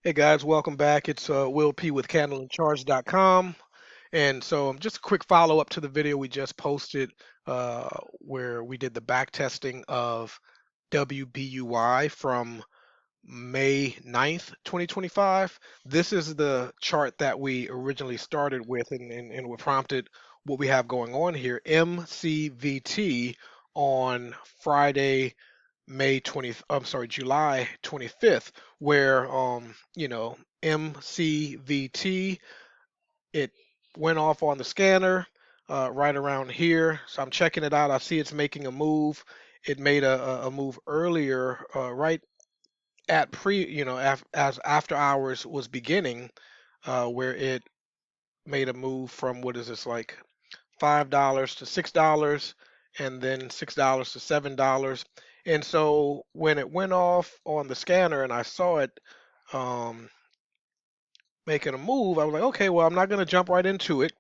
Hey guys, welcome back. It's Will P with candleandcharge.com. And so just a quick follow up to the video we just posted where we did the back testing of WBUY from May 9th, 2025. This is the chart that we originally started with and what prompted what we have going on here. MCVT on Friday, July 25th, where MCVT, it went off on the scanner right around here. So I'm checking it out. I see it's making a move. It made a move earlier, right at as after hours was beginning, where it made a move from what is this, like $5 to $6, and then $6 to $7. And so when it went off on the scanner and I saw it um, making a move, I was like, okay, well, I'm not going to jump right into it.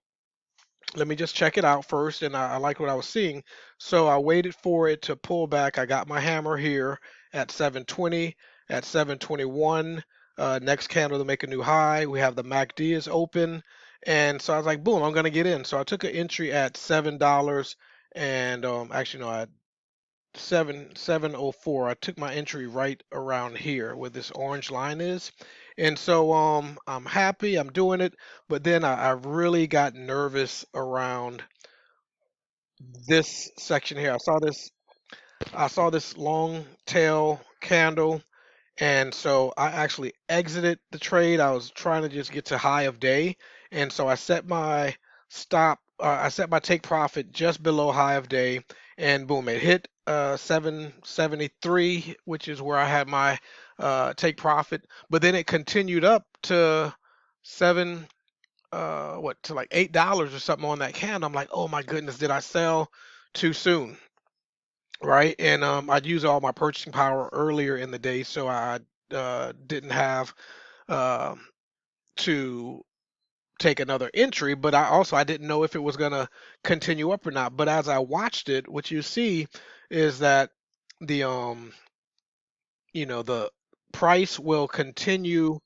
Let me just check it out first. And I liked what I was seeing. So I waited for it to pull back. I got my hammer here at 720, at 721. Next candle to make a new high. We have the MACD is open. And so I was like, boom, I'm going to get in. So I took an entry at $7 and actually, no, at 704. I took my entry right around here where this orange line is. And so I'm happy, I'm doing it, but then I really got nervous around this section here. I saw this long tail candle, and so I actually exited the trade. I was trying to just get to high of day, and so I set my I set my take profit just below high of day, and boom, it hit 773, which is where I had my take profit. But then it continued up to seven, what, to like $8 or something on that candle. I'm like, oh my goodness, did I sell too soon? Right? And I'd used all my purchasing power earlier in the day, so I didn't have uh, to take another entry. But I didn't know if it was gonna continue up or not. But as I watched it, what you see is that the the price will continue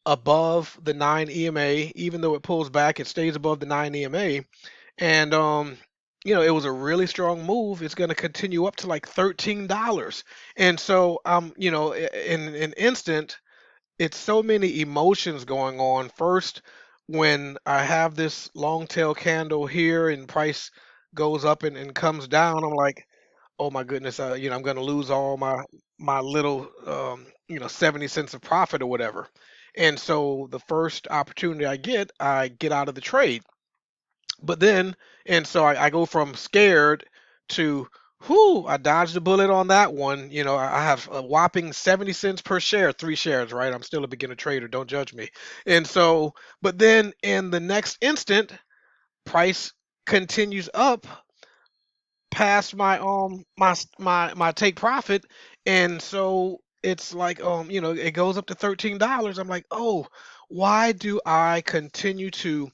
above the 9 EMA, even though it pulls back, it stays above the 9 EMA. And it was a really strong move. It's going to continue up to like $13. And so in an instant, it's so many emotions going on. First, when I have this long tail candle here and price goes up and comes down, I'm like, oh my goodness, I'm going to lose all my little 70 cents of profit or whatever. And so the first opportunity I get out of the trade. But then, and so I go from scared to, whoo, I dodged a bullet on that one. I have a whopping 70 cents per share, 3 shares, right? I'm still a beginner trader, don't judge me. And so, but then in the next instant, price continues up past my take profit. And so it's like, it goes up to $13. I'm like, oh, why do I continue to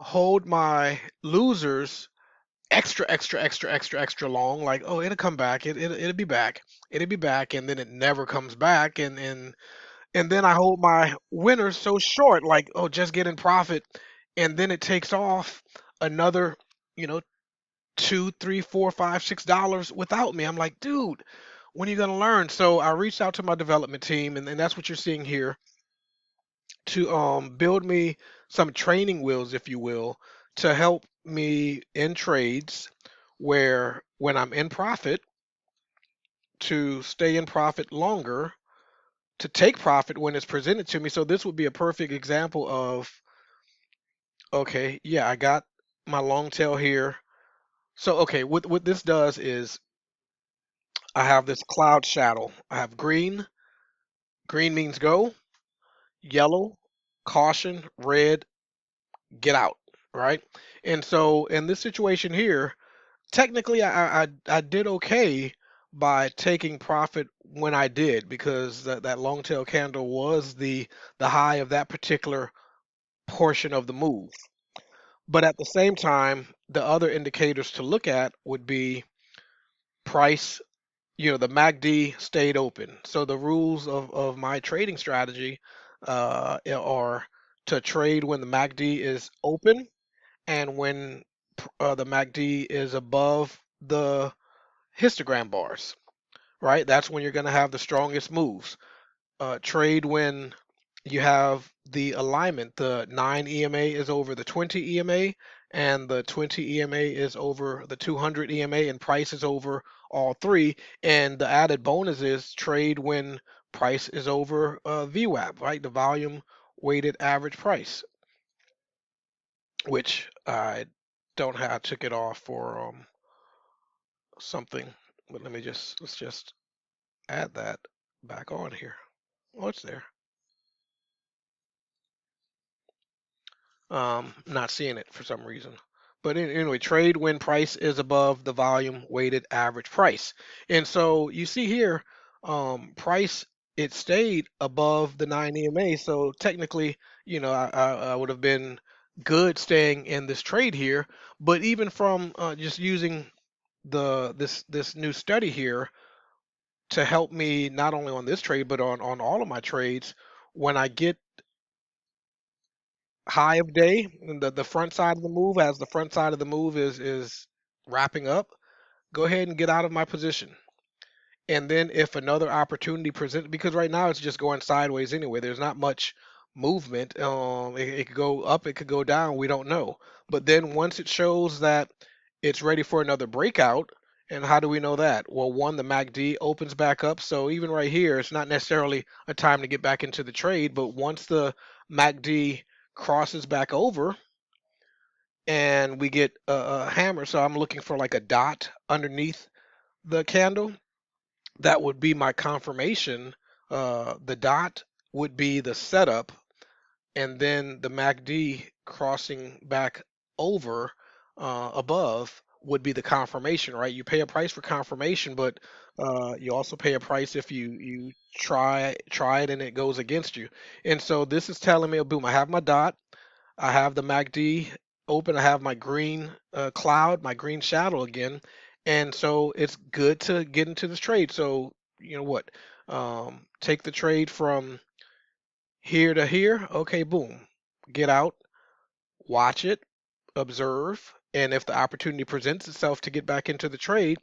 hold my losers extra long, like, oh, it'll come back, it'll be back, and then it never comes back, and then I hold my winners so short, like, oh, just get in profit, and then it takes off another, you know $2, $3, $4, $5, $6 without me. I'm like, dude, when are you gonna learn? So I reached out to my development team, and that's what you're seeing here, to build me some training wheels, if you will, to help me in trades where when I'm in profit, to stay in profit longer, to take profit when it's presented to me. So this would be a perfect example of, okay, yeah, I got my long tail here. So okay, what this does is I have this cloud shadow. I have green. Green means go. Yellow, caution. Red, get out. Right. And so in this situation here, technically I did okay by taking profit when I did, because that long tail candle was the high of that particular portion of the move. But at the same time, the other indicators to look at would be price the MACD stayed open. So the rules of my trading strategy are to trade when the MACD is open and when the MACD is above the histogram bars, right? That's when you're going to have the strongest moves. Trade when you have the alignment. The 9 EMA is over the 20 EMA, and the 20 EMA is over the 200 EMA, and price is over all three. And the added bonus is trade when price is over VWAP, right? The volume weighted average price, which I don't have. I took it off for something, but let's just add that back on here. Oh, it's there. Not seeing it for some reason. But anyway, trade when price is above the volume weighted average price. And so you see here, price, it stayed above the 9 EMA. So technically, I would have been good staying in this trade here. But even from just using this new study here to help me not only on this trade but on all of my trades, when I get high of day, and the front side of the move, as the front side of the move is wrapping up, go ahead and get out of my position. And then if another opportunity presents, because right now it's just going sideways anyway, there's not much movement. It could go up, it could go down, we don't know. But then once it shows that it's ready for another breakout, and how do we know that? Well, one, the MACD opens back up, so even right here, it's not necessarily a time to get back into the trade, but once the MACD crosses back over and we get a hammer, so I'm looking for like a dot underneath the candle, that would be my confirmation. The dot would be the setup, and then the MACD crossing back over above would be the confirmation, right? You pay a price for confirmation, but you also pay a price if you try it and it goes against you. And so this is telling me, boom, I have my dot, I have the MACD open, I have my green cloud, my green shadow again, and so it's good to get into this trade. So you know what? Take the trade from here to here. Okay, boom. Get out, watch it, observe, and if the opportunity presents itself to get back into the trade,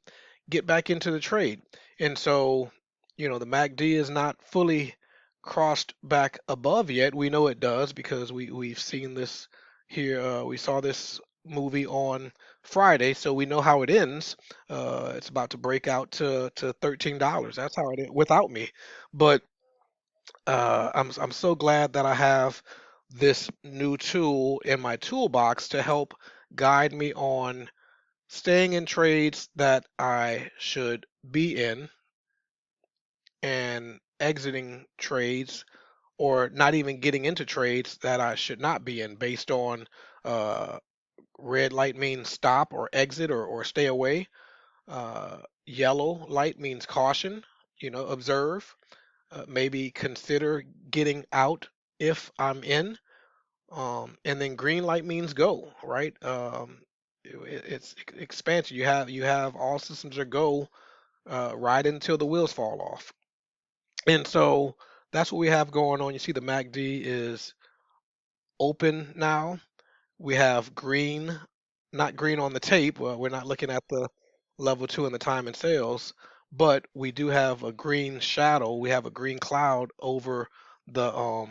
get back into the trade. And so, the MACD is not fully crossed back above yet. We know it does because we've seen this here. We saw this movie on Friday, so we know how it ends. It's about to break out to $13. That's how it is without me. But I'm so glad that I have this new tool in my toolbox to help guide me on staying in trades that I should be in and exiting trades or not even getting into trades that I should not be in based on uh, red light means stop or exit or stay away. Yellow light means caution, observe, maybe consider getting out if I'm in. And then green light means go, right? It's expansion. You have all systems are go right until the wheels fall off. And so that's what we have going on. You see the MACD is open now. We have green, not green on the tape. We're not looking at the level two and the time and sales, but we do have a green shadow. We have a green cloud over the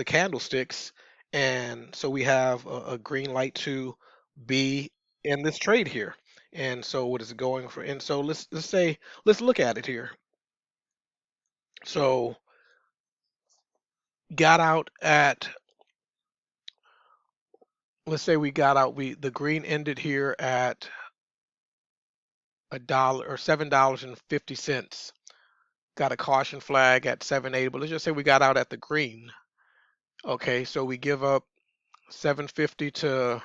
candlesticks, and so we have a green light to be in this trade here. And so what is it going for? And so let's look at it here. So got out at, let's say we got out, the green ended here at a dollar or $7.50. Got a caution flag at 7.80, but let's just say we got out at the green. Okay, so we give up 750 to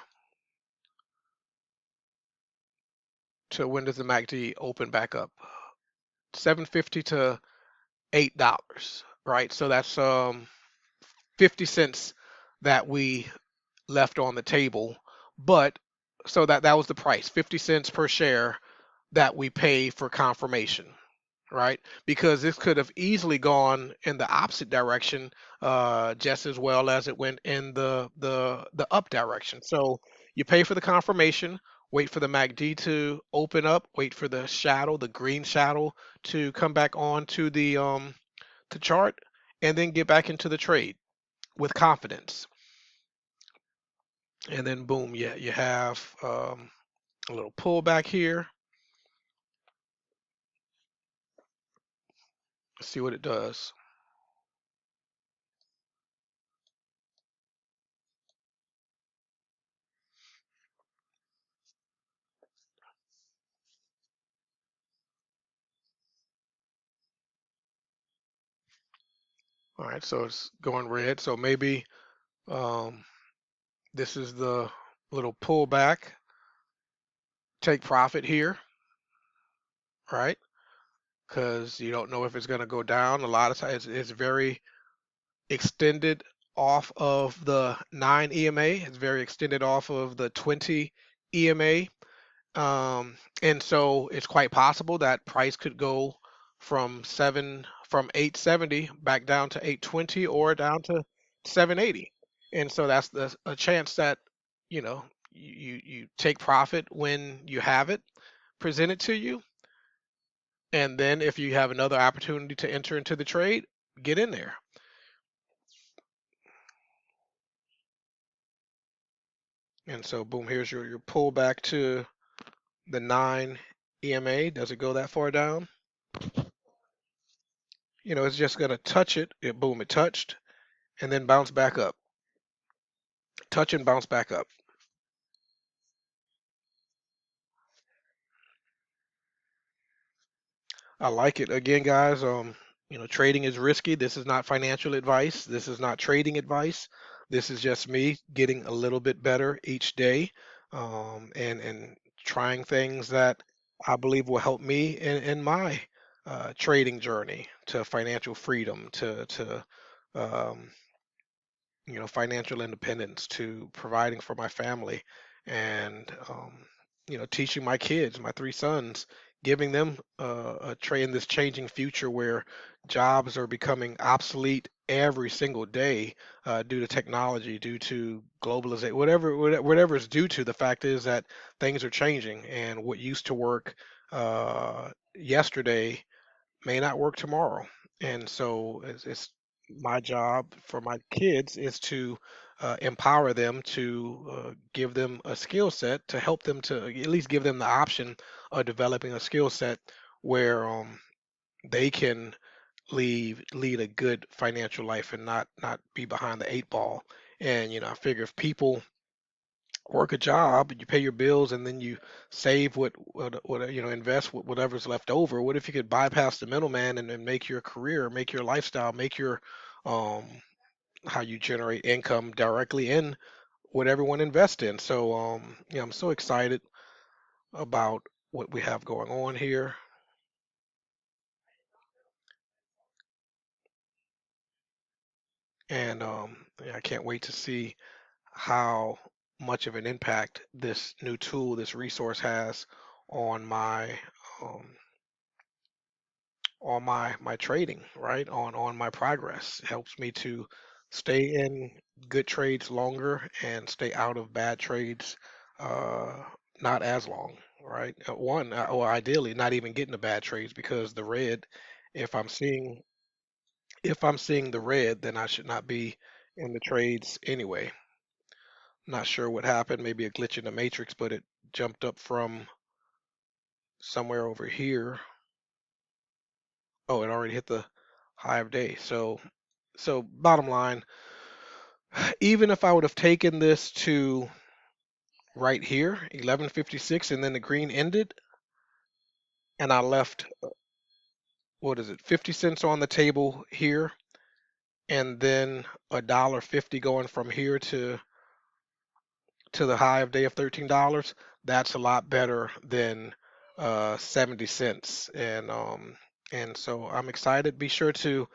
when does the MACD open back up? 750 to $8, right? So that's 50 cents that we left on the table. But so that was the price, 50 cents per share that we pay for confirmation. right? Because this could have easily gone in the opposite direction, just as well as it went in the up direction. So you pay for the confirmation, wait for the MACD to open up, wait for the shadow, the green shadow, to come back on to the chart, and then get back into the trade with confidence. And then boom, yeah, you have a little pullback here. Let's see what it does. All right, so it's going red. So maybe um, this is the little pullback. Take profit here, right? Because you don't know if it's going to go down. A lot of times it's very extended off of the 9 EMA. It's very extended off of the 20 EMA. And so it's quite possible that price could go from 870 back down to 820 or down to 780. And so that's a chance that, you know, you take profit when you have it presented to you. And then if you have another opportunity to enter into the trade, get in there. And so boom, here's your pullback to the 9 EMA. Does it go that far down? It's just going to touch it. Boom, it touched and then bounce back up. Touch and bounce back up. I like it. Again, guys, trading is risky. This is not financial advice. This is not trading advice. This is just me getting a little bit better each day, and trying things that I believe will help me in my trading journey to financial freedom, to um, financial independence, to providing for my family, and teaching my kids, my three sons, giving them a trade in this changing future where jobs are becoming obsolete every single day, due to technology, due to globalization, whatever it's due to. The fact is that things are changing, and what used to work yesterday may not work tomorrow. And so it's my job for my kids is to empower them, to give them a skill set, to help them, to at least give them the option of developing a skill set where they can lead a good financial life and not be behind the eight ball. And I figure if people work a job, you pay your bills, and then you save what invest whatever's left over. What if you could bypass the middleman and make your career, make your lifestyle, make your um how you generate income directly in what everyone invests in? So I'm so excited about what we have going on here, and yeah, I can't wait to see how much of an impact this new tool, this resource has on um, my trading, right? On my progress. It helps me to stay in good trades longer and stay out of bad trades uh not as long, right? Or ideally not even getting the bad trades, because the red, if I'm seeing if I'm seeing the red, then I should not be in the trades anyway. Not sure what happened, maybe a glitch in the matrix, but it jumped up from somewhere over here. Oh, it already hit the high of day. So bottom line, even if I would have taken this to right here, 1156, and then the green ended, and I left, what is it, 50 cents on the table here, and then a dollar 50 going from here to the high of day of $13, that's a lot better than 70 cents. And so I'm excited. Be sure to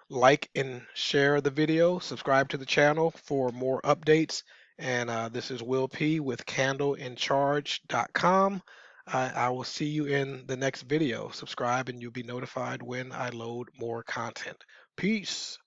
like and share the video, subscribe to the channel for more updates. And this is Will P with candleincharge.com. I will see you in the next video. Subscribe and you'll be notified when I load more content. Peace.